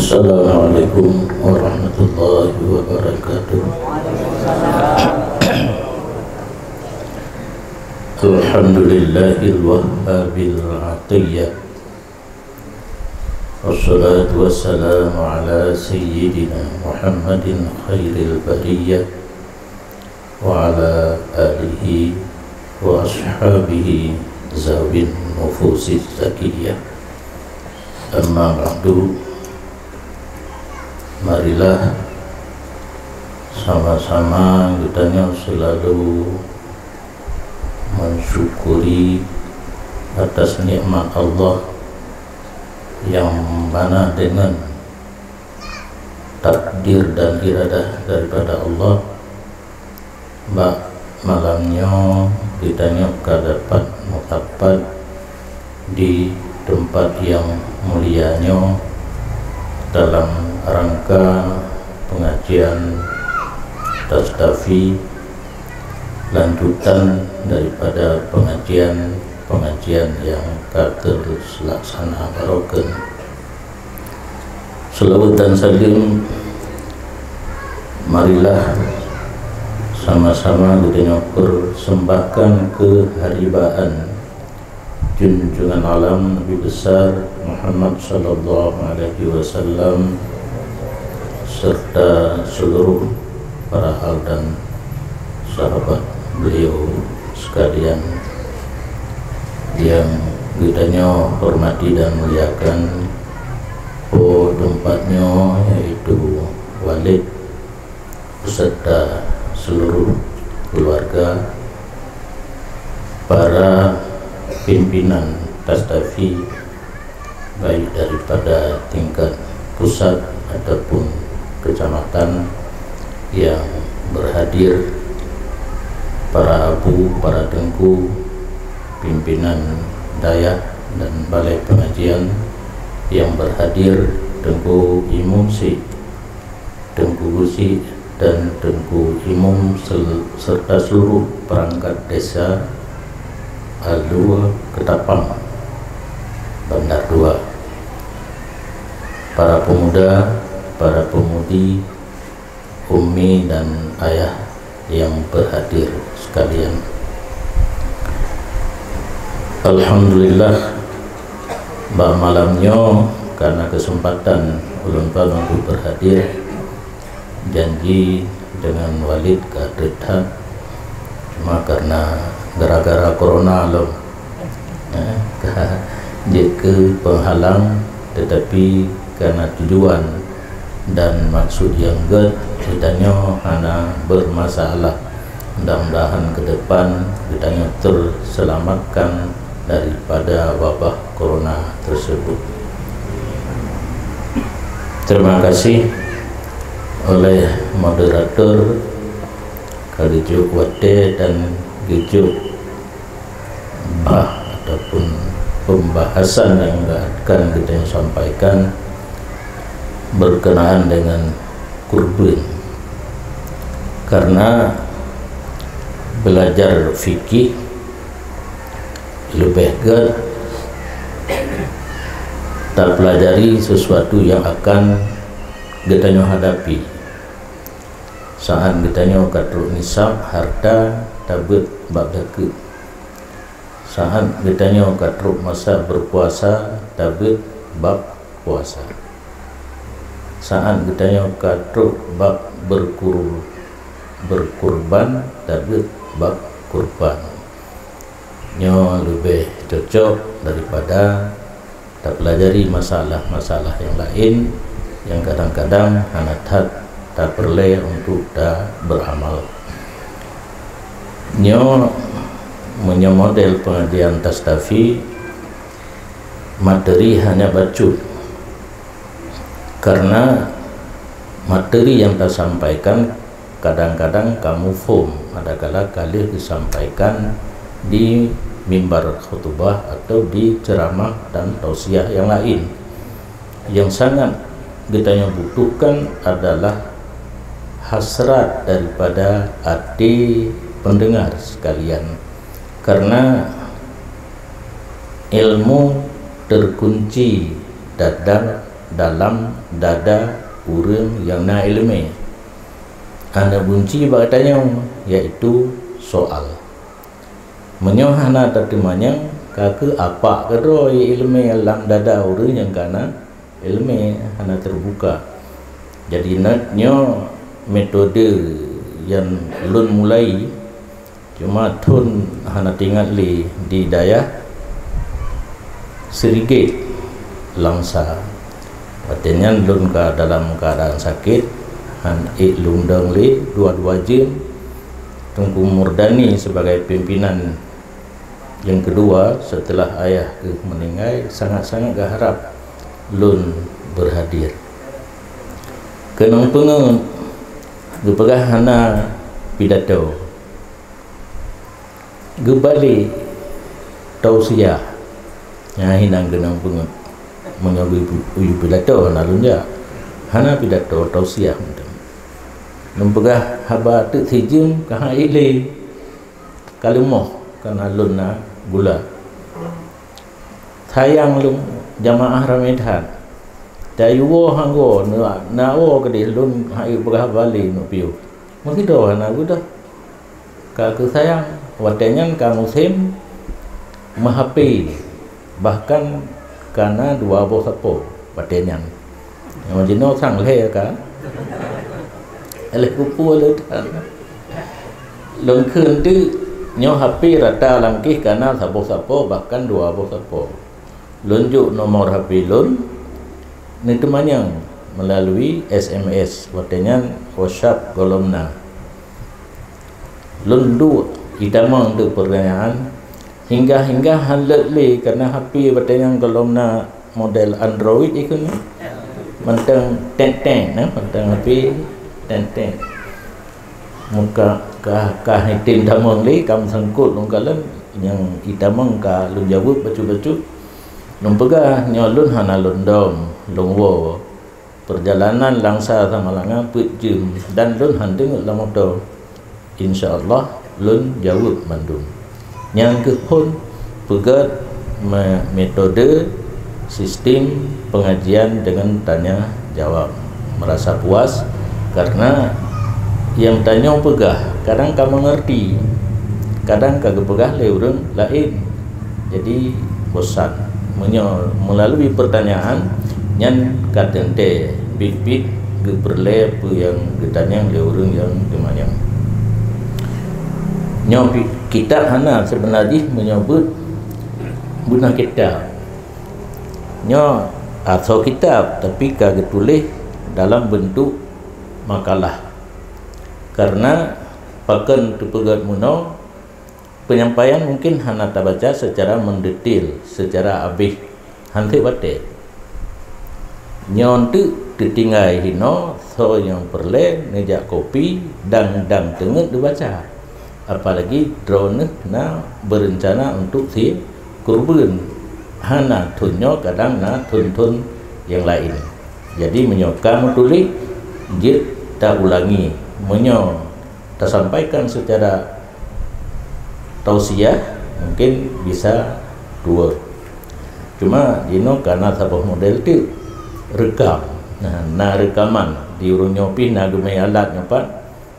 Assalamualaikum warahmatullahi wabarakatuh. Alhamdulillahil wahhabil atiyah. Wassalatu wassalamu ala sayyidina Muhammadin khairil bariyah wa ala alihi wa ashabihi zawin nufusis zakiyah. Amma ba'du, marilah sama-sama kita selalu mensyukuri atas nikmat Allah yang mana dengan takdir dan iradah daripada Allah malamnya kita dapat mutapat di tempat yang mulianya dalam rangka pengajian tasdafi lanjutan daripada pengajian yang terlaksana barokah. Selawat dan salim marilah sama-sama kita persembahkan keharibaan junjungan alam Nabi besar Muhammad sallallahu alaihi wasallam serta seluruh para hal dan sahabat beliau sekalian yang kita hormati dan muliakan. Tempatnya yaitu Walid beserta seluruh keluarga, para pimpinan tasdafi baik daripada tingkat pusat ataupun kecamatan yang berhadir, para abu, para tengku, pimpinan daya dan balai pengajian yang berhadir, Tengku Imumsi, Tengku Gusi dan Tengku Imum serta seluruh perangkat desa Al2 Ketapang Bandar 2, para pemuda, para pemudi, umi dan ayah yang berhadir sekalian. Alhamdulillah malamnya karena kesempatan ulun untuk berhadir, janji dengan Walid kadethat cuma karena gara-gara corona loh jika penghalang, tetapi karena tujuan dan maksud yang kitanya hanya bermasalah. Mudah-mudahan ke depan kitanya terselamatkan daripada wabah corona tersebut. Terima kasih oleh moderator Kalijuk Wate dan Gijuk ataupun pembahasan yang akan kita sampaikan berkenaan dengan kurban. Karena belajar fikih lebih tak pelajari sesuatu yang akan kita hadapi saat kita katruk nisab harta tabut babdake, saat kita katruk masa berpuasa tabut bab puasa, saat kita katruk bab berkurban tabut bab kurban. Lebih cocok daripada tak pelajari masalah-masalah yang lain yang kadang-kadang hanatat tak perlu untuk dah beramal. Model pengajian tasdafi materi hanya bacut, karena materi yang tak sampaikan kadang-kadang kamu form, adakala kali disampaikan di mimbar khutbah atau di ceramah dan tausiah yang lain. Yang sangat kita butuhkan adalah hasrat daripada hati pendengar sekalian, karena ilmu terkunci dalam dada urang yang na ilmu. Hana bunci bertanya yaitu soal. Menyoh hana tertemanya kake apa kedua ilmu dalam dada urang yang kana ilmu hana terbuka. Jadi natnya metode yang lun mulai cuma tun hana tinggal di daya sedikit langsa. Artinya lun ka dalam keadaan sakit han lundang dua jam. Tunggu Murdani sebagai pimpinan yang kedua setelah ayah meninggal sangat-sangat berharap lun berhadir. Kenang pengen gepegah hana pidato gebali tausiah nya hinang genang pengen mengawi uyu pidato nalunja hana pidato tausiah numpegah haba tu sijim ka ile kalumoh kana lunna gula sayang lung jamaah ramedan dayuwo hanggo na o kedi lun hai begah bali no piu mesti do na gudah ka ke sayang watenyan ka musim mahapi bahkan karena dua bos sapo watenyan yang jino sang le ka ele kupu le lun khun tu nyo happy rata langkih karena sapo bahkan dua bos sapo lunjuk nomor HP lun ni temanyang melalui SMS watenya WhatsApp golomna lundu idamang untuk pertanyaan hingga hanlet le karena HP watenya golomna model Android ikun mentang teng mentang HP teng muka ka hitin damang le kam sangkut long kalan yang idamang ka lun jawab bacu numpega nyolun hana lundom lungwo perjalanan langsa sama langa putjum dan lun handeng la motor insyaallah lun jawab mandum yang kehun pegat metode sistem pengajian dengan tanya jawab merasa puas karena yang tanya pegah kadang kamu mengerti kadang kagak pegah le urang lain jadi bosan melalui pertanyaan nyan katente bit geperle pu yang getanya le urang yang demanya nyopi kita hana sebenarnya menyebut guna kitab nyo atau kitab tapi kagak tulis dalam bentuk makalah karena pakan tupegat muno penyampaian mungkin hana tabaca secara mendetail secara habis hanti bate nyon tu ditinggai hino so yang perle nejak kopi dang tenget dibaca apalagi drone na berencana untuk si kurban hana tunyo kadang na tun yang lain jadi menyokam tulis jit tak ulangi menyo tersampaikan secara tausiah mungkin bisa dua cuma dino karena sabah model tu rekam nah rekaman di urung nyopi na gemai alat nyopat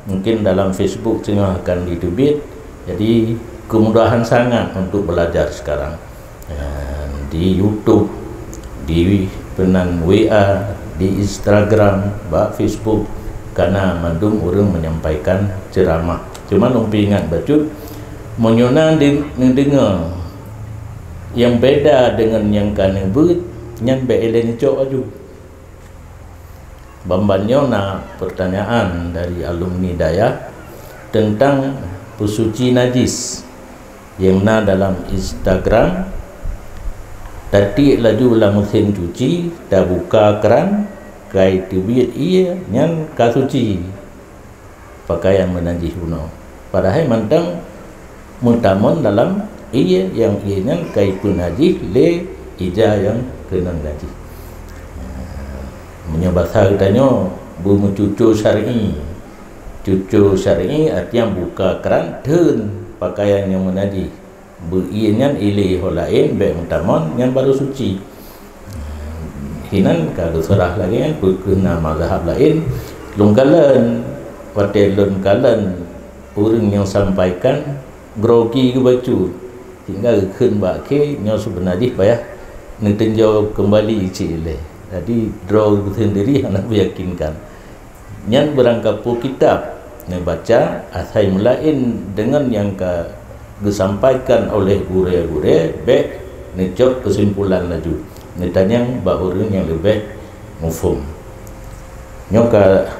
mungkin dalam Facebook tengah akan ditubit jadi kemudahan sangat untuk belajar sekarang di YouTube di penan WA di Instagram bak Facebook karena mandum orang menyampaikan ceramah cuma numpi ingat bacut menyonan dengar yang beda dengan yang kane but nyan be elen cok aju bambanyo na pertanyaan dari alumni daya tentang pesuci najis yang na dalam Instagram tadi laju la mesin cuci dah buka keran kai tibit iya nyan kasuci pakaian menajis kuno padahal mantang mutamon dalam iya yang ianya kai pun najis le ija yang kena najis menyebasa katanya bu cucu syar'i artinya buka keran dan pakaian yang menajis bu ianya ile holain be mutamon yang baru suci hinan kalau surah lagi kan kena mazhab lain lungkalan watel lungkalan orang yang sampaikan grogi ke baju hingga keun bak ke nyo sebenarnya payah ngetinjau kembali cile jadi draw sendiri anak meyakinkan nyan berangkapu kitab membaca asai melain dengan yang disampaikan oleh gure-gure baik necok kesimpulan laju netanyang ba urang yang lebih mufhum nyoka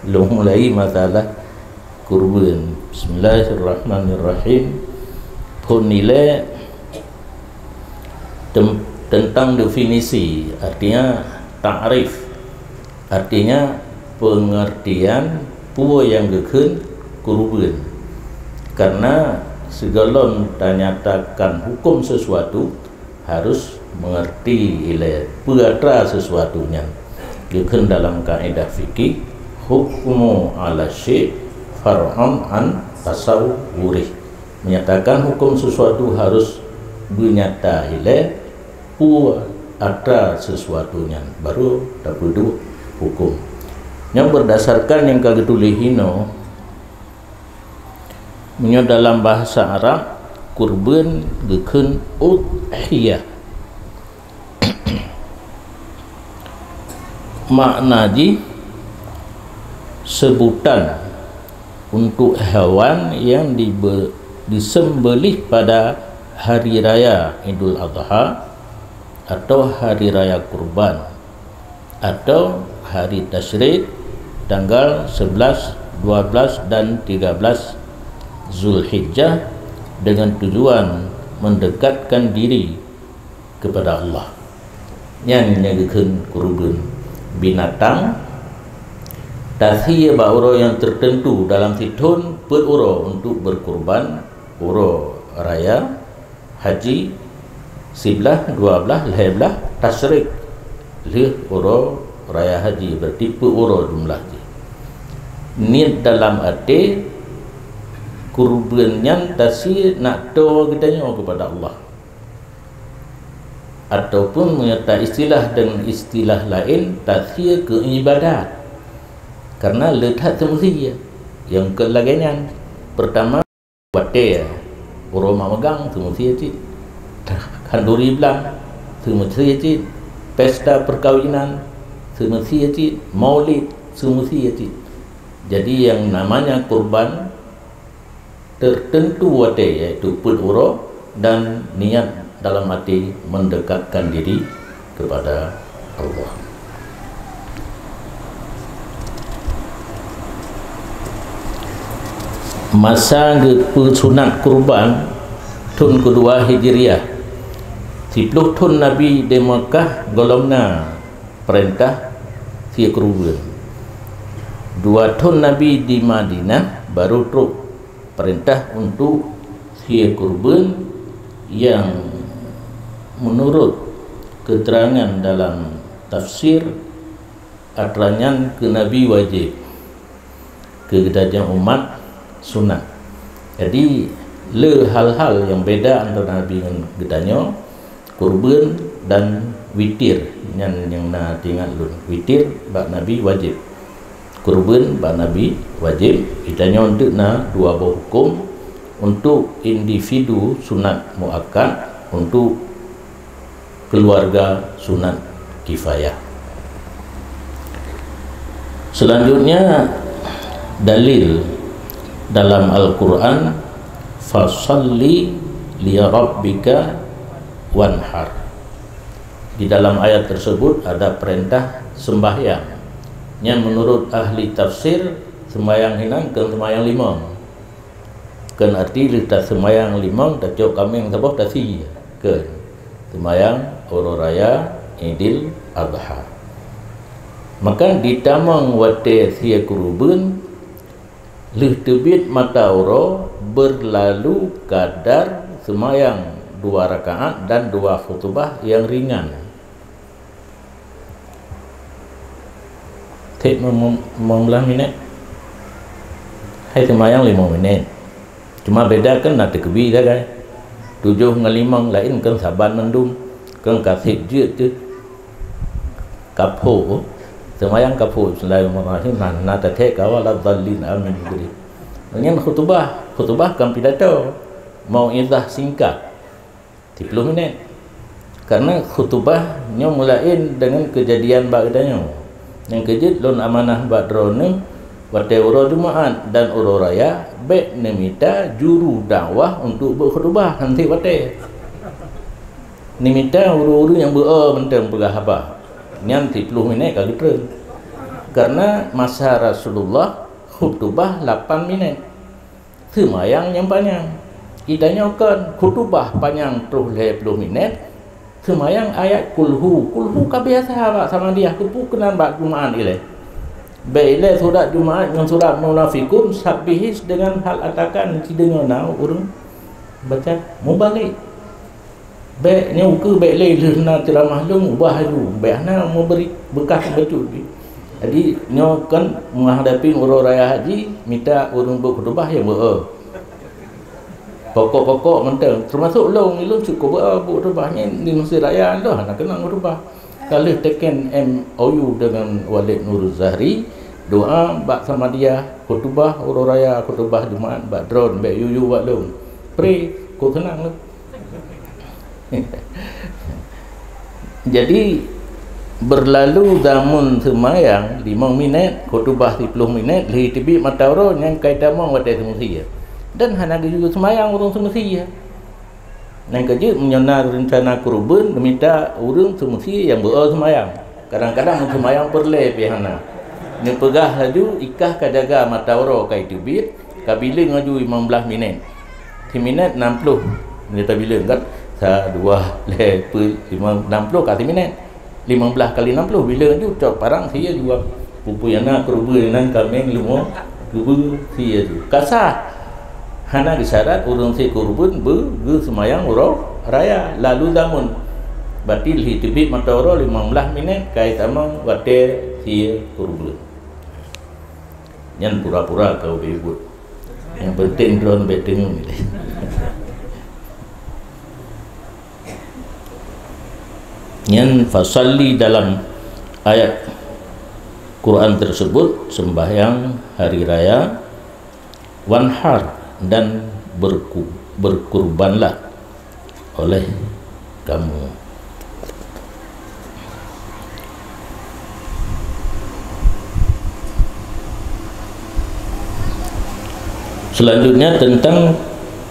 lu mulai masalah kurban. Bismillahirrahmanirrahim. Pun nilai tentang definisi, artinya ta'rif, artinya pengertian puo yang gekun kurban. Karena segala menyatakan hukum sesuatu harus mengerti ilai perkara sesuatunya. Gekun dalam kaedah fikih hukmu ala syai' far'un an tasawwurih, menyatakan hukum sesuatu harus bernyata ilai ada sesuatunya baru dapat hukum. Yang berdasarkan yang kagak tulihino menyo dalam bahasa Arab kurban gekun udhiyah makna ji sebutan untuk hewan yang disembelih pada hari raya Idul Adha atau hari raya kurban atau hari tasyrik tanggal 11, 12 dan 13 Zulhijjah dengan tujuan mendekatkan diri kepada Allah. Yang nyagakeun kurban binatang tasih bauro yang tertentu dalam situn beruro untuk berkurban, uro raya, haji, 11, 12, 13 tasyrik lih uro raya haji berarti uro jumlah ni dalam arti kurbannya tasih nak doa kitanya kepada Allah ataupun menyertai istilah dengan istilah lain tasih ke ibadat karena letak semestinya yang kelagaian pertama wate uro memegang semestinya cik kanduri belang semestinya cik pesta perkawinan semestinya cik maulid semestinya cik. Jadi yang namanya kurban tertentu wate yaitu pururo dan niat dalam hati mendekatkan diri kepada Allah. Masa sunat kurban tahun kedua Hijriah 10 tahun Nabi di Mekah golongna perintah si kurban. 2 tahun Nabi di Madinah baru truk perintah untuk si kurban yang menurut keterangan dalam tafsir atranyan ke Nabi wajib ke gedajang umat sunat. Jadi le hal-hal yang beda antara Nabi dengan gedanya kurban dan witir yang na tinggal lun witir bak Nabi wajib kurban bak Nabi wajib itanya untuk na dua hukum untuk individu sunat muakkad untuk keluarga sunat kifayah. Selanjutnya dalil dalam Al-Quran fasalli li rabbika wanhar. Di dalam ayat tersebut ada perintah sembahyang yang menurut ahli tafsir sembahyang hinan ke sembahyang limang kan arti lihat sembahyang limang tak jauh kami yang tabah tak sih ke sembahyang oro raya Idul Adha. Maka di tamang wate sia kurban lih tebit mata oro berlalu kadar sembahyang 2 rakaat dan 2 khutbah yang ringan. Tik 15 minit hai sembahyang 5 minit. Cuma beda kan nak kebi dah kan 7 dengan 5 lain kan saban mendung kan kasih je tu kapo semayang kapo bismillahirrahmanirrahim na tathe kawala dhallin amin guri dengan khutbah kan pidato mauizah singkat 30 minit karena khutbahnya mulain dengan kejadian bagdanya yang kejid lon amanah badrone wate uro Jumaat dan uro raya baik nemita juru dakwah untuk berkhutbah nanti wate nimita uru-uru yang mentang pegah apa nyan 30 minit kali terus karena masa Rasulullah khutbah 8 minit semayang yang panjang kita nyokan khutbah panjang terus 20 minit semayang ayat kulhu kebiasa pak sama dia kepukenan bak Jumaat ile baiklah surat Jumaat dengan surat Munafikun sabihis dengan hal atakan kidenya nau urang baca mau balik baiknya uke baik lain na ceramah long ubah haju baiknya mau beri bekas baju jadi nyo kan menghadapi urang raya haji minta urang berkhutbah yang pokok-pokok mentang termasuk long cukup berkhutbahnya di masjid raya lah nak kena khutbah kalau tekan MOU dengan Walid Nurul Zahri doa bak sama dia khutbah urang raya khutbah Jumaat bak drone bak yuyu bak long pray kau tenang lah. Jadi berlalu zaman semayang 5 minit khutbah 30 minit li tibi mataro yang kaitan mau wate semestinya dan hana juga semayang urang semestinya yang kerja menyenar rencana kurban minta urang semestinya yang semayang kadang-kadang semayang perle pihana ni pegah laju ikah kajaga mataro kai tibi kabila ngaju 15 minit 10 minit 60 minit bila kan 1 2 60 kasih minit 15 kali 60 bila tu cok parang sia juga pupu yang nak kurban nan kambing lumo kubu sia tu kasah hana disyarat urang si kurban be semayang urang raya lalu zaman batil hitibit matoro 15 minit kai tamang wate sia kurban yang pura-pura kau bebut yang penting drone beteng ni yang fasalli dalam ayat Quran tersebut sembahyang hari raya wanhar dan berkurbanlah oleh kamu. Selanjutnya tentang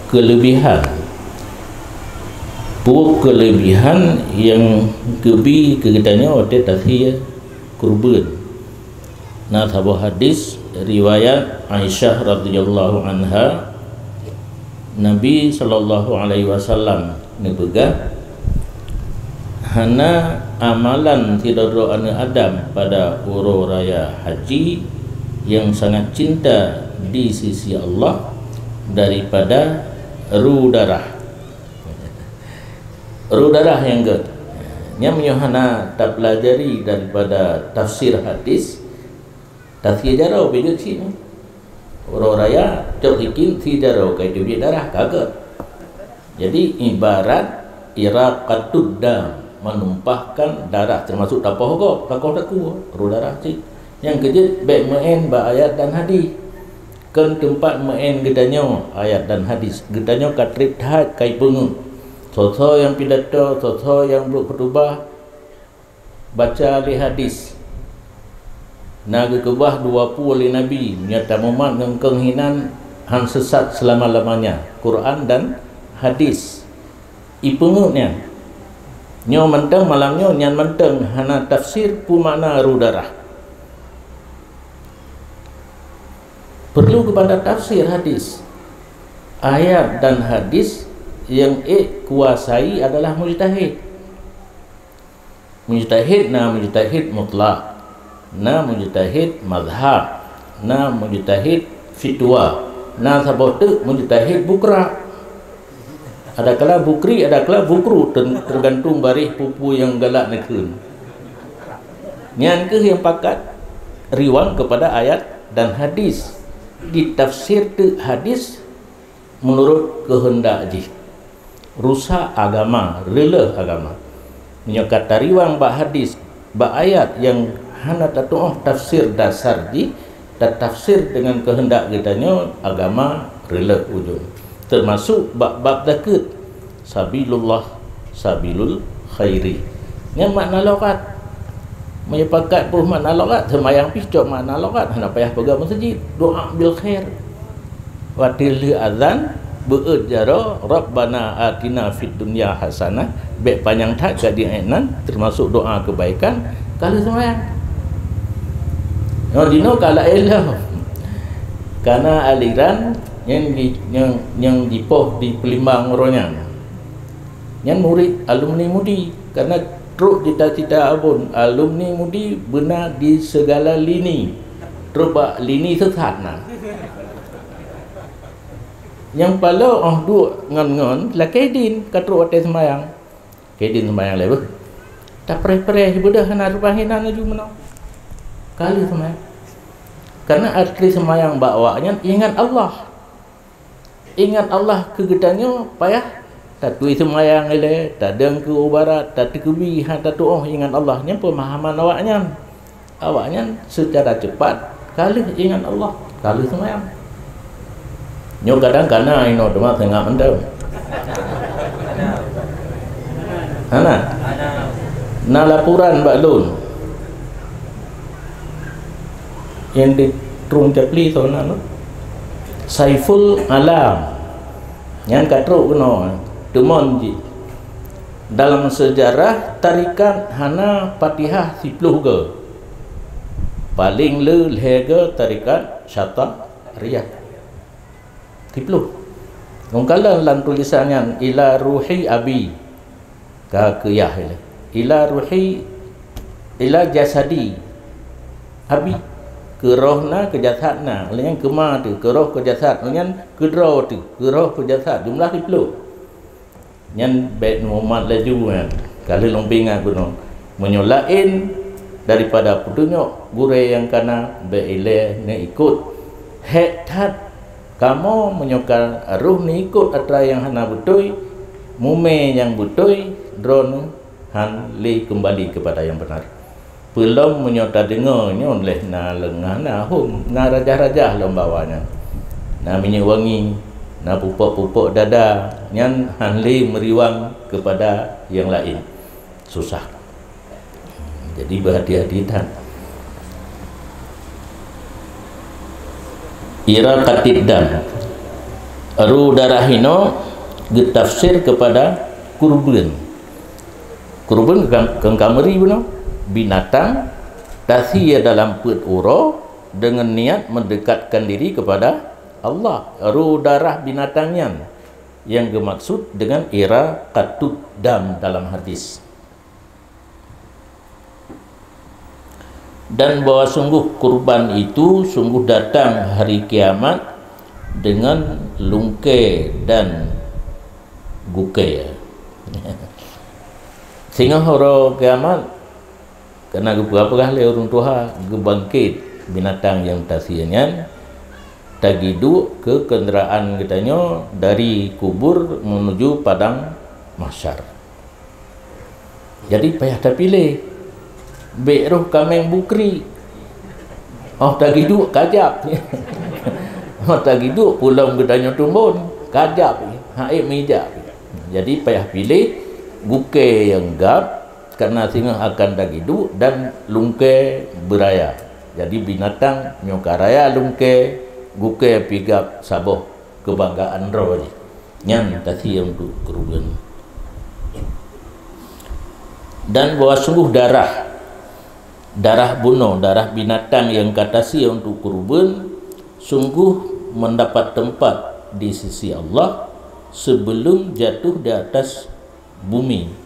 kelebihan kelebihan yang kebi kegiatannya waktu tasiyah kurban. Nah, sebuah hadis riwayat Aisyah radhiyallahu anha Nabi sallallahu alaihi wasallam nebega hana amalan tidak anak Adam pada uro raya haji yang sangat cinta di sisi Allah daripada darah yang ke yang menyuhana tak pelajari daripada tafsir hadis tafsir jarau bejut sini orang raya cok ikin si jarau kai tu darah kagak jadi ibarat iraqatud dam menumpahkan darah termasuk tapoh kok takoh ro darah cik yang kejut baik main ba ayat dan hadis kan tempat main gedanyo ayat dan hadis gedanyo katrip hat kai pengu Toto yang pidato, toto yang berkhutbah baca li hadis. Naga kebah 20 oleh Nabi nyata mumat dengan kenghinan han sesat selama-lamanya. Quran dan hadis. Ipengutnya. Nyo mentang malamnya nyan mentang hana tafsir pu makna rudarah. Perlu kepada tafsir hadis. Ayat dan hadis yang kuasai adalah mujtahid. Mujtahid mutlak, na mujtahid madhab, na mujtahid fitwa, na sabote mujtahid bukra. Ada kala bukri, ada kala bukru, tergantung barih pupu yang galak nekun. Nyan ke yang pakat riwang kepada ayat dan hadis. Ditafsir tu hadis menurut kehendak ji. Rusak agama, rela agama. Menyokat tariwang bak hadis ayat yang hana tatuh tafsir dasar di dan tafsir dengan kehendak kitanya agama rela ujung, termasuk bab dekat sabilullah sabilul khairi yang makna logat menyepakat pun makna logat semayang piscok makna logat hana payah pegang masjid doa bil khair watil azan beujara rabbana atina fid dunya hasanah baik panjang tak jadi enan termasuk doa kebaikan kalau semayang dino kala elah karena aliran yang dipoh di Pelimbang Ronyan yang murid alumni mudi karena teruk cita-cita abun alumni mudi benar di segala lini teruk lini sesat nah yang pala duk ngon-ngon lah kedin katruk atas semayang kedin semayang lebar tak pereh-pereh budak hana rupahinan aju menang kali semayang karena arti semayang bawaannya ingat Allah kegedannya payah tak tui semayang ele tak deng ke ubarat tak tekebi tak tu ingat Allah nya pemahaman awaknya secara cepat kali ingat Allah kali semayang nyo kadang kana ino demak tengah mendem ana na laporan baklun yang di Trung Capli sana no Saiful Alam yang katruk kena demon ji dalam sejarah tarikat hana Fatihah 10 ke paling lehega tarikat Syata-riyah 10 ngkala lan tulisannya ila ruhi abi ka kiyah ila ruhi ila jasadi abi ke rohna ke jasadna yang kema tu ke roh ke jasad yang ke roh tu ke roh ke jasad jumlah 10 yang baik Muhammad laju kan kali lompingan kuno menyolain daripada petunjuk gure yang kana beile ne ikut hetat kamu menyokal ruh ni ikut atra yang hana betul mume yang betul drone han li kembali kepada yang benar belum menyota dengarnya oleh na lengah na hum na raja-raja lombawanya na minyak wangi na pupuk-pupuk dada yang hanli meriwang kepada yang lain susah jadi berhati-hati ira katid dam ru darahino getafsir kepada kurban kang kameri beno binatang tasya dalam perut uro dengan niat mendekatkan diri kepada Allah ru darah binatangnya yang bermaksud dengan ira katut dam dalam hadis dan bahwa sungguh kurban itu sungguh datang hari kiamat dengan lungke dan guke sehingga hari kiamat karena beberapa kali orang tua gebangkit binatang yang tasiannya tagidu ke kenderaan kitanya dari kubur menuju padang mahsyar. Jadi payah tak pilih beroh kameng bukri tagidu kajap tagidu pulang kitanya tumbun kajap haib mijak. Jadi payah pilih guke yang gap karena singa akan dagidu dan lungke beraya. Jadi binatang nyokaraya lungke guke pigap saboh kebanggaan roh ni. Yang tadi untuk kurban. Dan bahwa sungguh darah bunuh, darah binatang yang katasi untuk kurban sungguh mendapat tempat di sisi Allah sebelum jatuh di atas bumi.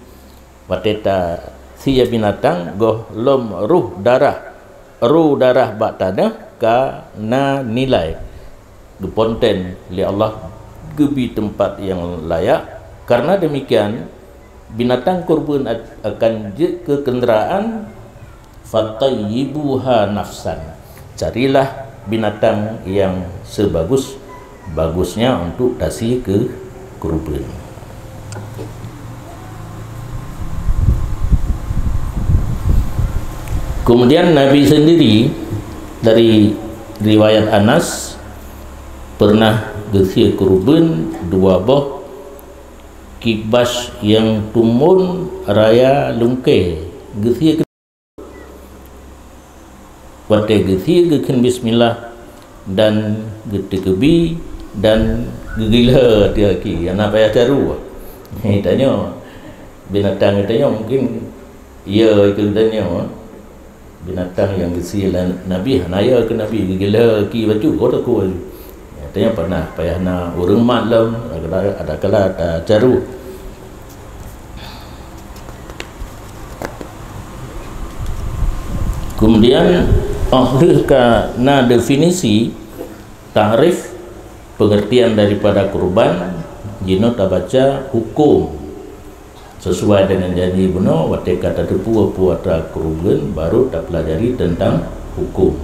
Wateta sia binatang goh lom ruh darah bak tanah kana nilai geponten li Allah gebi tempat yang layak. Karena demikian binatang kurban akan ke kenderaan fatayyibuha nafsan, carilah binatang yang sebagus-bagusnya untuk kasih ke kurban. Kemudian Nabi sendiri dari riwayat Anas pernah gesir kurban 2 boh kibas yang tumun raya lungke gesir wate gesir geken bismillah dan getekebi dan gegila tiaki anak payah caru tanya binatang tanya mungkin ya itu tanya binatang yang gesir Nabi hanaya ke Nabi gegila ki baju kota ku tanya pernah payah na urang malam ada kala caru. Kemudian na definisi ta'rif pengertian daripada kurban jino ta baca hukum sesuai dengan janji buno wate kata tepu puata kurban baru tak pelajari tentang hukum.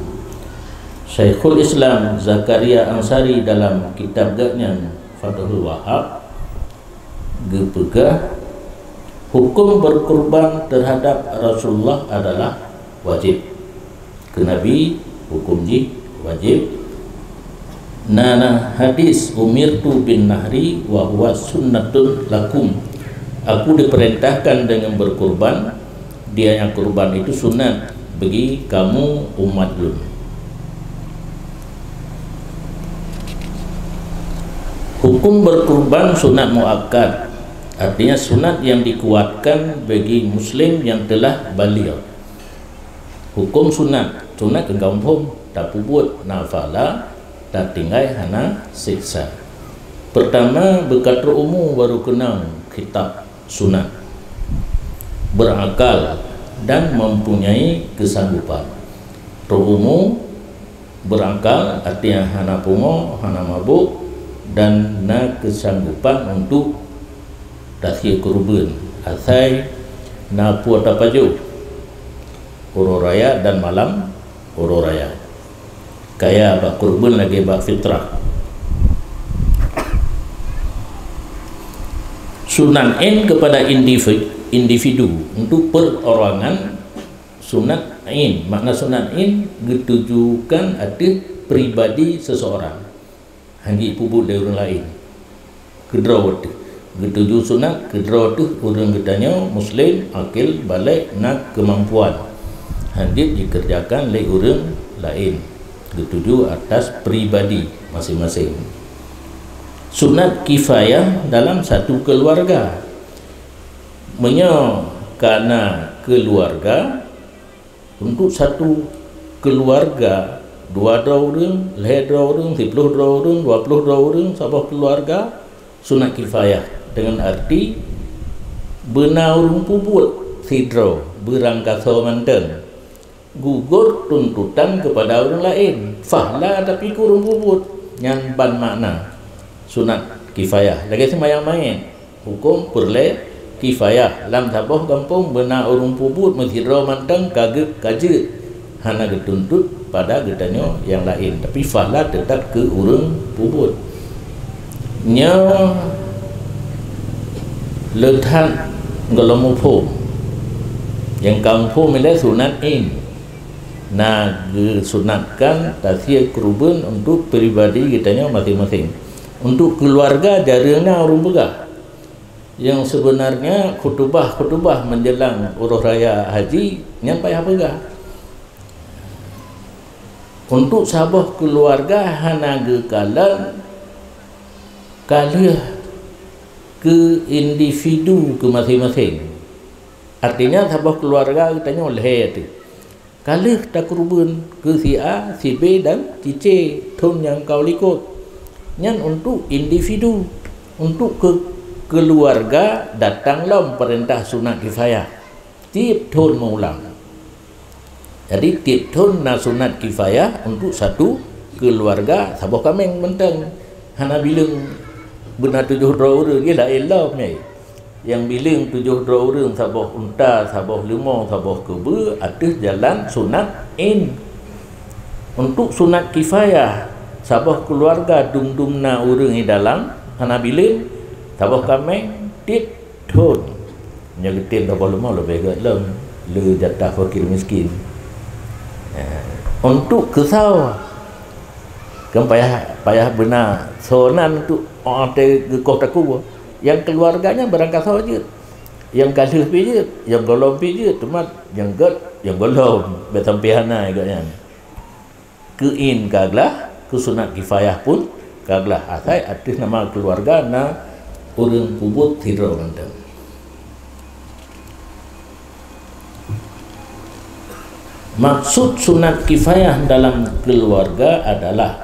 Syekhul Islam Zakaria Ansari dalam kitab gaknya Fathul Wahab gepegah hukum berkurban terhadap Rasulullah adalah wajib. Ke Nabi hukum wajib. Nana hadis umirtu bin nahri wa huwa sunnatun lakum. Aku diperintahkan dengan berkurban, dia yang kurban itu sunat bagi kamu umat lu. Hukum berkurban sunat muakkad, artinya sunat yang dikuatkan bagi muslim yang telah baligh. Hukum sunat ke kampung tak pubut nafala tak tinggal hana siksa. Pertama berkata umum baru kenal kitab sunat, berakal dan mempunyai kesanggupan. Umum berakal artinya hana pungo hana mabuk dan na kesanggupan untuk tasya kurban asai na puata paju uro raya dan malam uro raya kaya bak kurban lagi bak fitrah. Sunanin kepada individu untuk perorangan. Sunat in makna sunat in ditujukan ada pribadi seseorang hangi pubut dari orang lain kedraw dituju sunat kedraw tu orang getanya muslim akil balik nak kemampuan hangi dikerjakan oleh orang lain dituju atas pribadi masing-masing. Sunat kifayah dalam satu keluarga karena keluarga untuk satu keluarga 2 orang, 10 orang, 10 orang, 20 orang sebuah keluarga sunat kifayah dengan arti benar orang pubut sidro berangkasa manten gugur tuntutan kepada orang lain fahla tapi kurang pubut yang ban makna sunat kifayah lagi sembahyang main hukum perle kifayah lam taboh kampung benar orang pubut mensidro manten kaje hana dituntut pada getanya yang lain tapi fahla tetap ke urang pubut nya lethan ngalomupo yang kampung mila sunat in nah sunatkan tasya kurban untuk pribadi getanya masing-masing. Untuk keluarga jarangnya orang begah yang sebenarnya khutbah menjelang urus raya haji nyampai apa begah. Untuk sabah keluarga hanaga kalan kalah ke individu ke masing-masing. Artinya sabah keluarga katanya oleh itu kalah tak kurban ke si A, si B dan si C tun yang kau likut. Yang untuk individu, untuk keluarga datanglah perintah sunat kifayah tiap tahun mengulang. Jadi tiap tahun na sunat kifayah untuk satu keluarga sabah kameng mentang hana bilang benar 7 orang dia lah elah mai yang bilang 7 orang sabah unta sabah limau sabah kebe atas jalan sunat in. Untuk sunat kifayah sabah keluarga dum-dumna urang di dalam hana bilang sabah kameng tiap tahun nyagetin sabah limau lebih gat lem le jatah fakir miskin Untuk kesau kan payah benar sonan untuk orang tegekah taku yang keluarganya berangkat saja yang kalah pi je yang golong pi je cuma yang golong betampiana agaknya kein kaglah kesunat kifayah pun kaglah asai atas nama keluarga na urang pubut hiro mantap. Maksud sunat kifayah dalam keluarga adalah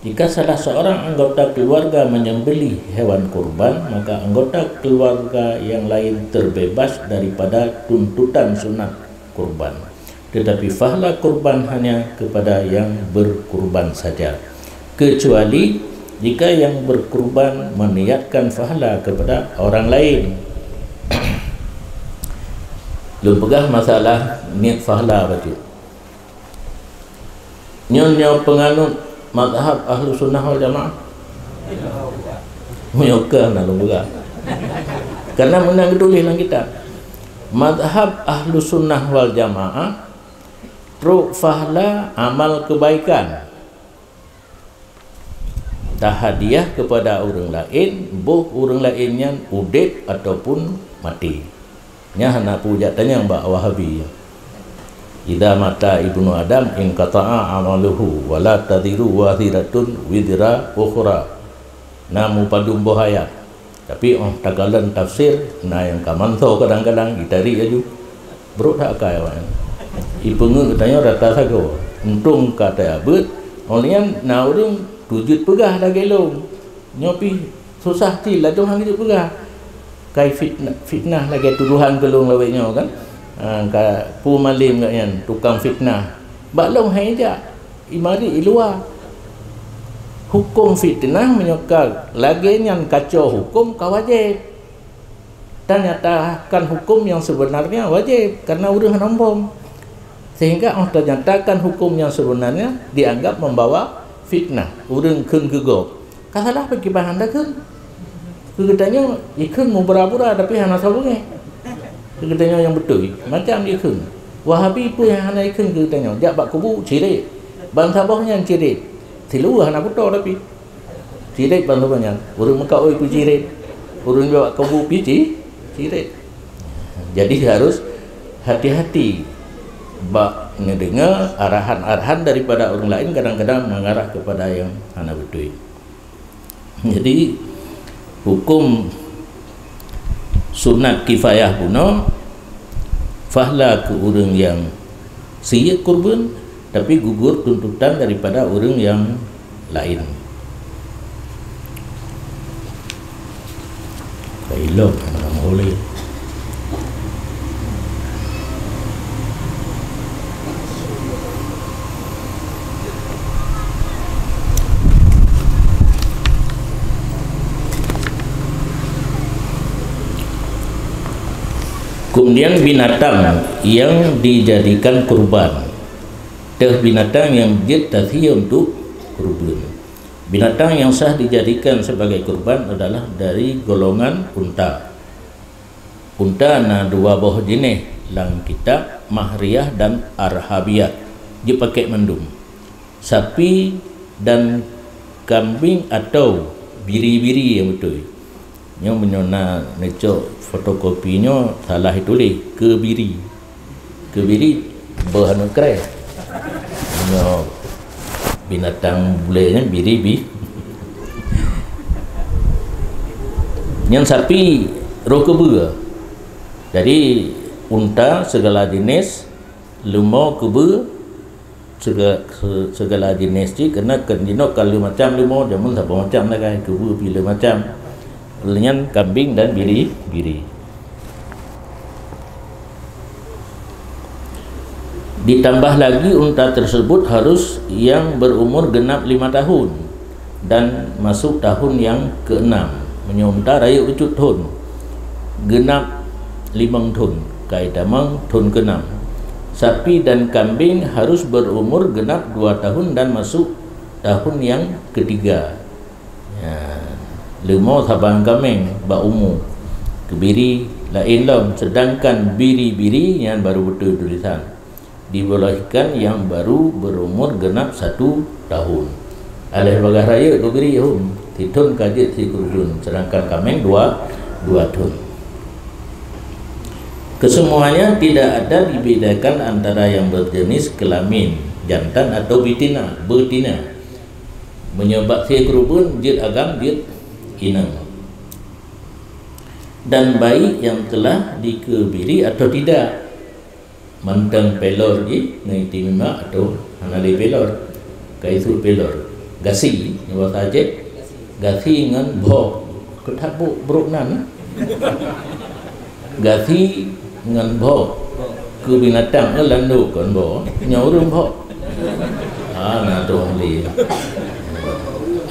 jika salah seorang anggota keluarga menyembelih hewan kurban, maka anggota keluarga yang lain terbebas daripada tuntutan sunat kurban. Tetapi pahala kurban hanya kepada yang berkurban saja. Kecuali jika yang berkurban meniatkan pahala kepada orang lain. Lu pegang masalah niat pahala betul. Nyonya penganut mazhab ahlu sunnah wal jamaah menyokong nak lumbuga karena menang tulis dalam kitab mazhab ahlu sunnah wal jamaah truk fahla amal kebaikan dah hadiah kepada orang lain boh orang lainnya udip ataupun mati nya hana puja tanya mbak Wahabi idza mata ibnu adam in qata'a amaluhu wala tadiru waziratun widra ukhra namu padum bahaya tapi tagalan tafsir na yang kamanto kadang-kadang ditari aju bro tak kaya wan ipengu tanya rata sago untung kata abet olian na urang tujut pegah dah gelong nyopi susah ti ladung hang tujut pegah kai fitnah lagi tuduhan gelong laweknya kan ka pu malim kan tukang fitnah baklong hai aja imari luar hukum fitnah menyokal lagi yang kacau hukum ka wajib dan nyatakan hukum yang sebenarnya wajib karena udah nombong sehingga orang ternyatakan hukum yang sebenarnya dianggap membawa fitnah urang keun gegok kasalah bagi bahan dah keun kegetanya ikun mau pura-pura tapi hana sabunge kegetanya yang betul macam ikun Wahabi pun yang hana ikun kegetanya jak bak kubu cirit bang sabahnya yang cirit tilu hana putar tapi cirit bang sabahnya urang mekak oi pu cirit urang bawa kubu pici cirit jadi harus hati-hati bak ngedengar arahan-arahan daripada orang lain kadang-kadang mengarah kepada yang hana betul. Jadi hukum sunat kifayah puno fahla ke orang yang siap kurban tapi gugur tuntutan daripada orang yang lain. Baiklah, orang boleh. Kemudian binatang yang dijadikan kurban, binatang yang ditazhiyah untuk kurban. Binatang yang sah dijadikan sebagai kurban adalah dari golongan unta. Unta ada dua buah jenis, dalam kitab mahriyah dan arhabiyah. Dia pakai mendung. Sapi dan kambing atau biri-biri yang betul. Yang menyona necok fotokopinya salah ditulis kebiri berhanu keren binatang bulenya biri yang sapi roh kebe jadi unta segala jenis lemau kebe segala jenis ji kena kendino kalau macam lemau jamun apa macam lah kan kebe bila macam dengan kambing dan biri. Ditambah lagi unta tersebut harus yang berumur genap 5 tahun dan masuk tahun yang ke-6. Menyunta raya ucut tahun genap 5 tahun kaidamang tahun ke-6. Sapi dan kambing harus berumur genap 2 tahun dan masuk tahun yang ketiga. Lemau sabang kambing bak umur kebiri lain lam sedangkan biri-biri yang baru betul tulisan dibolehkan yang baru berumur genap 1 tahun. Alih bagai raya tu beri titun kajit si kurban, sedangkan kameng 2 tahun. Kesemuanya tidak ada dibedakan antara yang berjenis kelamin jantan atau betina. Menyebab si kurban jid agam jid inang. Dan bayi yang telah dikebiri atau tidak, mantang pelor ji ngai timima atau hanali pelor kaisu pelor gasi nyawa saja gasi ngan bo ketabu bruknan gasi ngan bo ke binatang landu kon bo nyaurung bo na tu ahli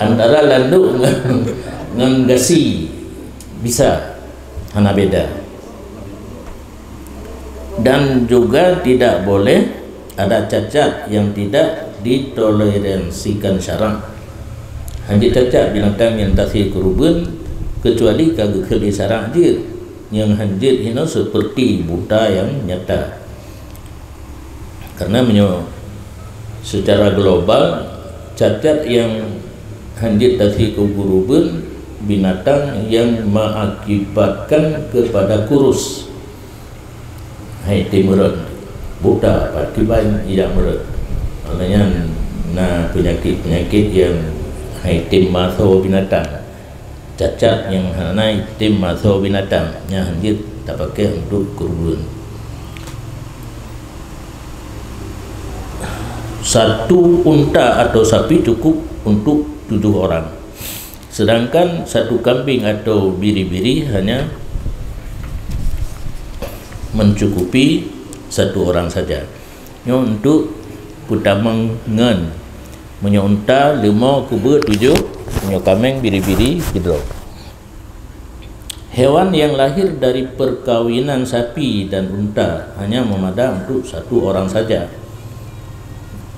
antara landu ngan gasi bisa hana beda. Dan juga tidak boleh ada cacat yang tidak ditoleransikan syarak. Hanya cacat binatang yang tak sih kurban kecuali kagak keli syarak je. Yang hanjit ini seperti buta yang nyata. Karena secara global cacat yang hanjit tak sih kurban binatang yang mengakibatkan kepada kurus. Hai timurun buta patiban tidak merut. Maknanya penyakit yang hai tim maso binatang, cacat yang hanai tim maso binatang yang hanjit tak pakai untuk kurban. Satu unta atau sapi cukup untuk 7 orang, sedangkan satu kambing atau biri-biri hanya mencukupi 1 orang saja. Untuk putamang ngen menyunta 5 kubur 7 kameng biri-biri hidro. Hewan yang lahir dari perkawinan sapi dan unta hanya memadai untuk 1 orang saja.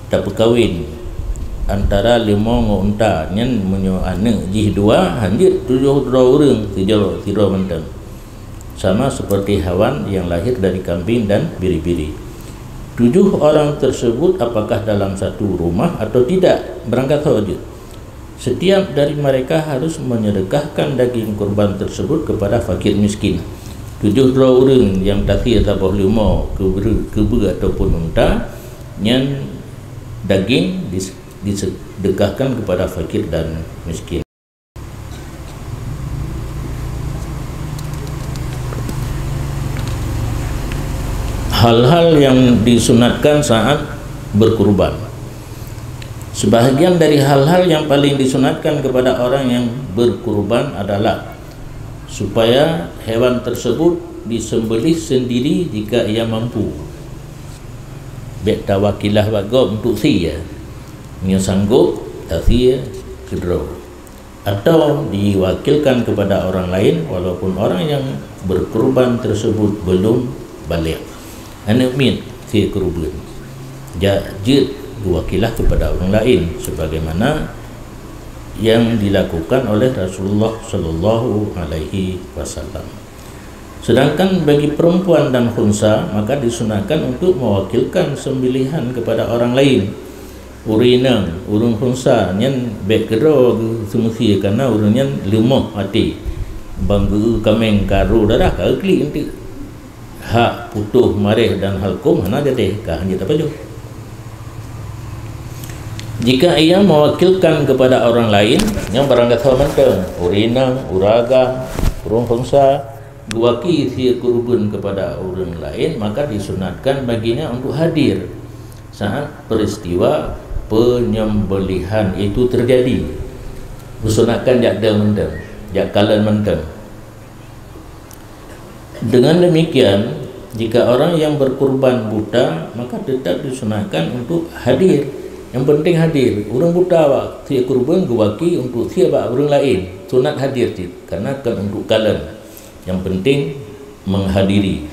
Tak berkawin antara 5 unta nyen menyo anak jih 2 hanjit 7 orang tiga mentang. Sama seperti hewan yang lahir dari kambing dan biri-biri. 7 orang tersebut apakah dalam satu rumah atau tidak berangkat saja. Setiap dari mereka harus menyedekahkan daging kurban tersebut kepada fakir miskin. 7 orang yang tadi tabah 5 kebu ataupun unta yang daging disedekahkan kepada fakir dan miskin. Hal-hal yang disunatkan saat berkurban. Sebahagian dari hal-hal yang paling disunatkan kepada orang yang berkurban adalah supaya hewan tersebut disembelih sendiri jika ia mampu. Bek tawakilah bago untuk sia. Nya sanggup sia kedro. Atau diwakilkan kepada orang lain walaupun orang yang berkurban tersebut belum balik. Anak min si kurban jajit diwakilah kepada orang lain sebagaimana yang dilakukan oleh Rasulullah sallallahu alaihi wasallam. Sedangkan bagi perempuan dan khunsa maka disunahkan untuk mewakilkan sembelihan kepada orang lain. Urinang urung khunsa nyen bek kedro semesti karena urunnya lemah hati banggu kameng karu darah kali nanti hak putuh mareh dan halkum hana jadi kah hanya apa jo. Jika ia mewakilkan kepada orang lain yang berangkat menteng urinang uraga urung khunsa diwakili si kurban kepada orang lain maka disunatkan baginya untuk hadir saat peristiwa penyembelihan itu terjadi. Disunatkan jak menteng jak kalan menteng. Dengan demikian, jika orang yang berkurban buta, maka tetap disunahkan untuk hadir. Yang penting hadir. Orang buta si kurban gewaki untuk siapa orang lain. Sunat hadir karena kan untuk kalan. Yang penting menghadiri.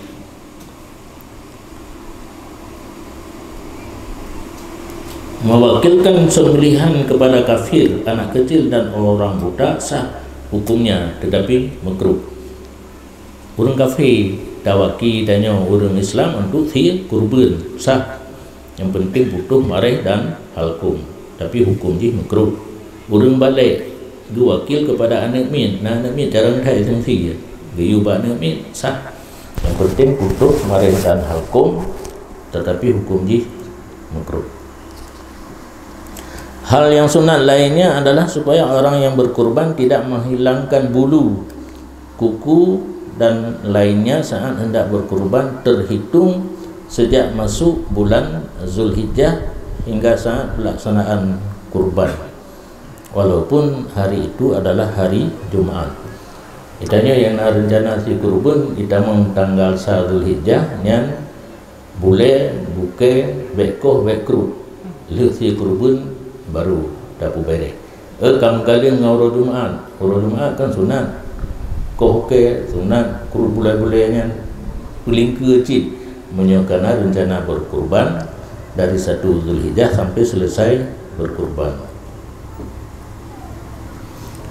Mewakilkan sembelihan kepada kafir, anak kecil dan orang buta sah hukumnya, tetapi makruh. Orang kafir tawaki tanya orang Islam untuk si kurban sah Yang penting butuh marih dan halkum. Tapi hukum ji makruh. Urang balik dua wakil kepada anak min. Nah anak min cara ngai sengsi. Gayu ba anak min sah. Yang penting butuh marih dan halkum, tetapi hukum ji makruh. Hal yang sunat lainnya adalah supaya orang yang berkurban tidak menghilangkan bulu, kuku dan lainnya saat hendak berkurban, terhitung sejak masuk bulan Zulhijjah hingga saat pelaksanaan kurban, walaupun hari itu adalah hari Jumaat. Itanya yang rencana si kurban kita tanggal Zulhijjah nyan boleh buke bekoh bekru lu si kurban baru dapu bere. Kam kali ngau Jumaat kan sunat. Kau ke sunat kur bulai-bulainya puling kecil menyokana rencana berkurban dari 1 Zulhijjah sampai selesai berkurban.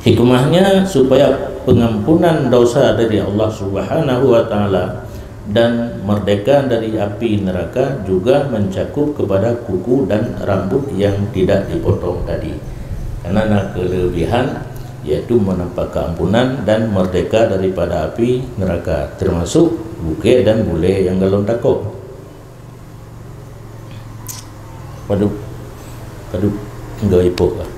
Hikmahnya supaya pengampunan dosa dari Allah Subhanahu wa taala dan merdeka dari api neraka, juga mencakup kepada kuku dan rambut yang tidak dipotong tadi. Karena nak kelebihan yaitu mendapat keampunan dan merdeka daripada api neraka, termasuk buke dan bule yang galon takok. Waduh, enggak ipok lah.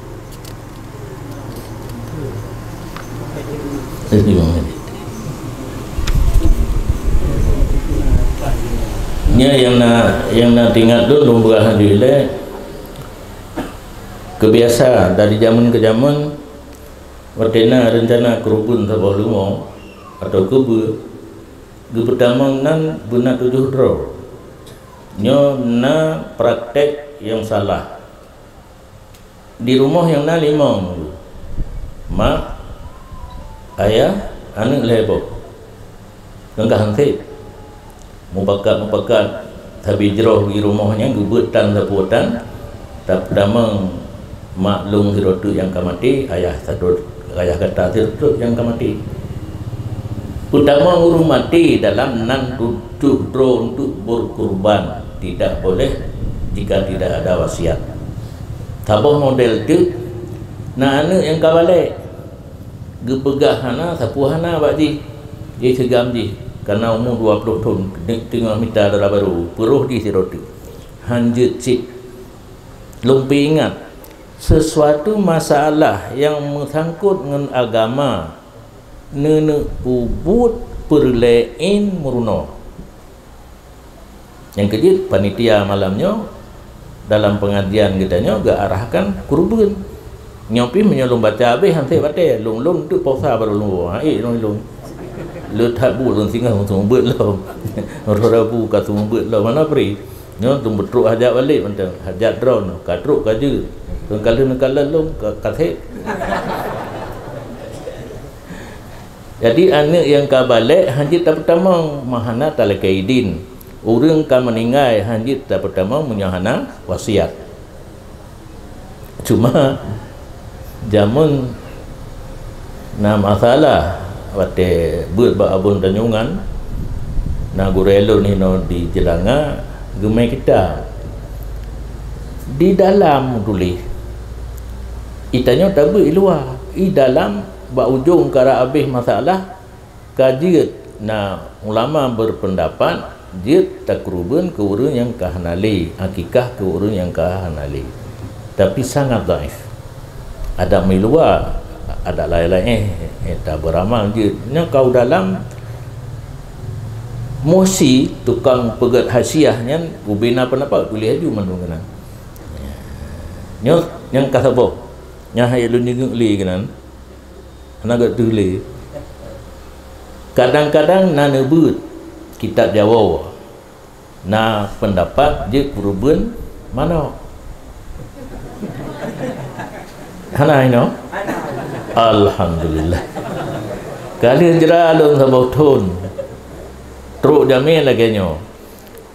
Yang nak tinggal dulu alhamdulillah kebiasa dari zaman ke zaman watena rencana kerubun sabah lumo atau ke pertama nan guna 7 draw nyo na praktek yang salah di rumah yang na 5 mak ayah anak lebok enggak hangsit mupakat tapi jeroh di rumahnya gubutan sapuatan tak pertama maklum hirotu yang kamati ayah kata hirotu yang kamati utama urung mati dalam nan 7 draw untuk berkurban tidak boleh jika tidak ada wasiat. Tabah model tu nah anu yang kabalik gepegah hana sapuhana bakji dia segam ji karena umur 20 tahun tengah minta darah baru peruh di siroti hanjut cik lumpi ingat sesuatu masalah yang mengsangkut dengan agama nenek ubud perlein meruno. Yang kejut panitia malamnya dalam pengajian kitanya gak arahkan kurban nyopi menyolong baca habis hantai batai lung tu pausa baru lung lung lu tak bu lung singa langsung bet lo rabu kasung bet lo mana pri nyo tum betruk hajat balik mentang hajat drone katruk kaje kala lung kathe. Jadi anak yang kabalik hanjit tak pertama mahana talakaidin urang kan meninggal hanjit tak pertama menyahana wasiat. Cuma zaman na masalah wate buat ba abun tanyungan na gurelo ni no di jelanga gemai kita di dalam tulis itanya tak buat luar di dalam ba ujung kara habis masalah kajiat na ulama berpendapat jid takruban ke urang yang kahanali akikah ke urang yang kahanali tapi sangat dhaif. Ada miluar ada lain-lain tak beramal je nya kau dalam mosi tukang pegat hasiahnya ubina pendapat boleh aju mandungan nya yang kasabo nya hayalun ngeli kanan anak tuli kadang-kadang na nebut kitab Jawa na pendapat je kurban mana hana ino alhamdulillah kali jera alun sabau thun truk jamin lagi nyo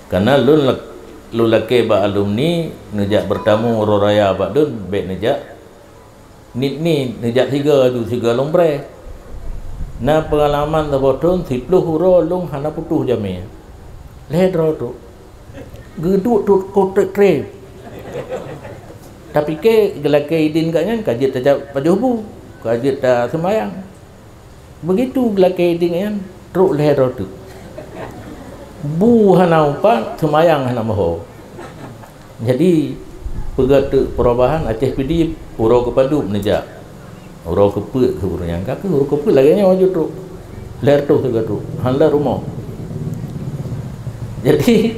karena lu laki ba alumni nejak bertamu roraya ba dun be nejak ni nejak 3 lombre na pengalaman sabau thun 10 huro lung hana putuh jamin leh dro tu geduk tu kotak krep. Tapi ke gelakai idin katnya kajit tak pajubu, kajit tak sembayang. Begitu gelakai idin kan truk leher tu. Bu hana umpat sembayang hana maho. Jadi pegat perubahan Aceh PD urau kepadu menejak. Urau keput ke burung ke urau keput lagi nya wajud truk. Leher tu juga truk. Handlar rumah. Jadi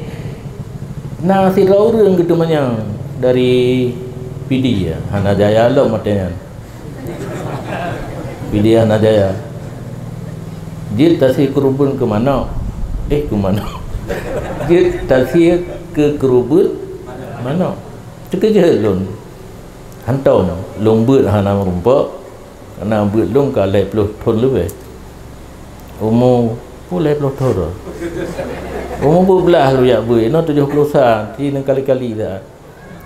nasi raurang gitu manyang dari PD ya, Hana Jaya lo matanya. PD Hana Jaya. Dia tasih kerubun ke mana? Ke mana? Dia tasih ke kerubun mana? Cakap je lon. Hantau no. Long beut hana rumpak. Karena beut long kalai 10 ton lebih. Umur pulai 10 ton. Umur berbelah lu ya beut. No 70 sah. Ini kali-kali dah.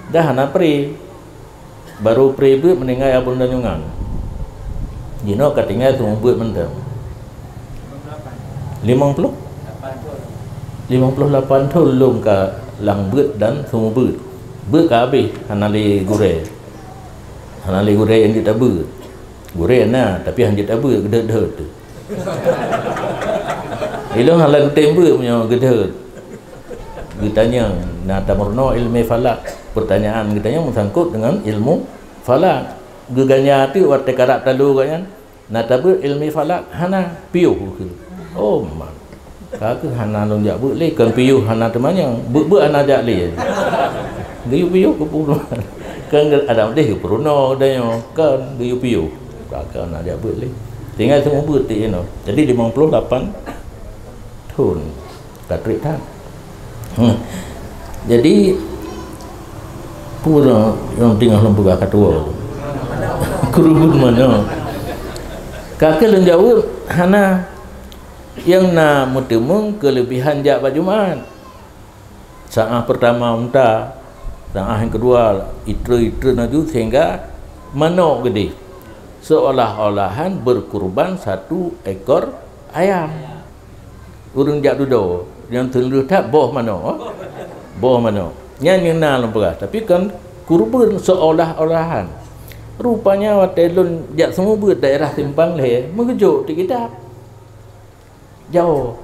Dah hana pre. Baru pre beut meninggal abun dan nyungan. Jino katinggal tu beut mentang. 58 ton long ka lang beut dan semua beut. Beut ka habis hana le gure. Hana le gure yang dia tak beut. Gure na tapi hang dia tak beut gede-gede tu. Ilmu halang tembe punya gede. Ditanya nata murno ilmu falak. Pertanyaan kitanya mengsangkut dengan ilmu falak. Geganya tu waktu karak talu kan. Nata ber ilmu falak hana piuh ke. Oh man. Kak hana long jak ber le kan piuh hana temanya. Ber hana jak le. Gayu piuh ke puluh. Kan ada deh ke purno danya kan gayu piuh. Kak hana jak ber le. Tinggal semua ber ti no. Jadi 58 ton. Katrik tak. Jadi pura yang tinggal lembaga ketua kerubun mana kakek yang jawab hana yang na mutemung kelebihan jak Jumaat saat pertama unta saat yang kedua itra naju sehingga manok gede seolah-olahan berkurban 1 ekor ayam urang jak dudo yang terlalu tak boh mana nyanyi na lembaga tapi kan kurban seolah-olahan rupanya watelun jak semua buat daerah Simpang le mengejuk di kitab jauh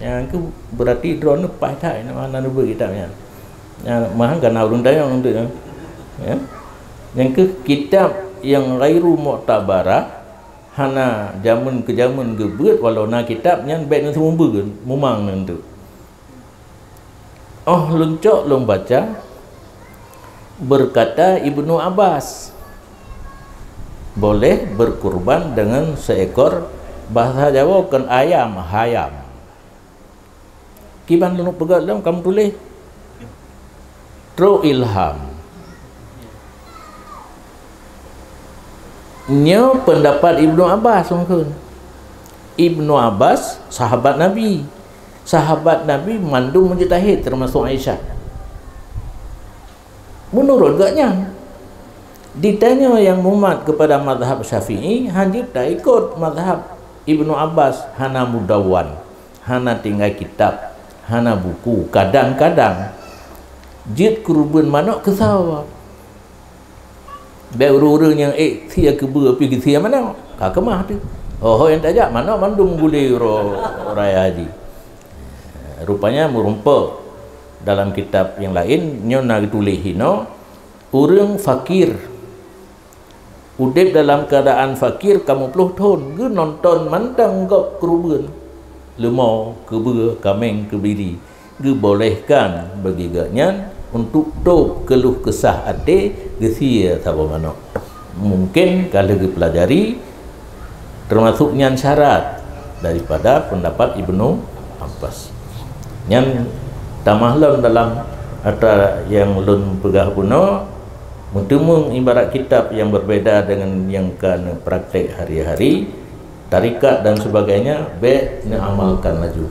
yang ke berarti drone pas tak mana nubuh kitabnya yang mahang kan urang dayang untuk ya yang ke kitab yang ghairu mu'tabarah hana jamun ke jamun gebut walau na kitabnya baik nan semua beun memang nanti luncok long baca berkata Ibnu Abbas boleh berkurban dengan seekor bahasa Jawa kan ayam hayam kiban lu pegat dalam kamu tulis tro ilham nya pendapat Ibnu Abbas mungkin Ibnu Abbas sahabat Nabi mandum menjitahid termasuk Aisyah menurut gaknya ditanya yang mumat kepada mazhab Syafi'i hanya tak ikut mazhab Ibnu Abbas hana mudawan hana tinggal kitab hana buku kadang-kadang jid kurban manok ke sawah beurang yang sia ke pergi sia mana ka kemah tu yang tajak mana mandum boleh raya haji rupanya merumpa dalam kitab yang lain nyona tulis hino urang fakir udip dalam keadaan fakir kamu puluh tahun ge nonton mantang gak kerubun lemau kebe kameng kebiri ge bolehkan bagi gaknya untuk tu keluh kesah ate gesia sapa mana mungkin kalau dipelajari termasuk nyan syarat daripada pendapat Ibnu Abbas yang tamahlam dalam antara yang lun pegah puno mentemung ibarat kitab yang berbeda dengan yang kan praktek hari-hari tarikat dan sebagainya baik nak amalkan laju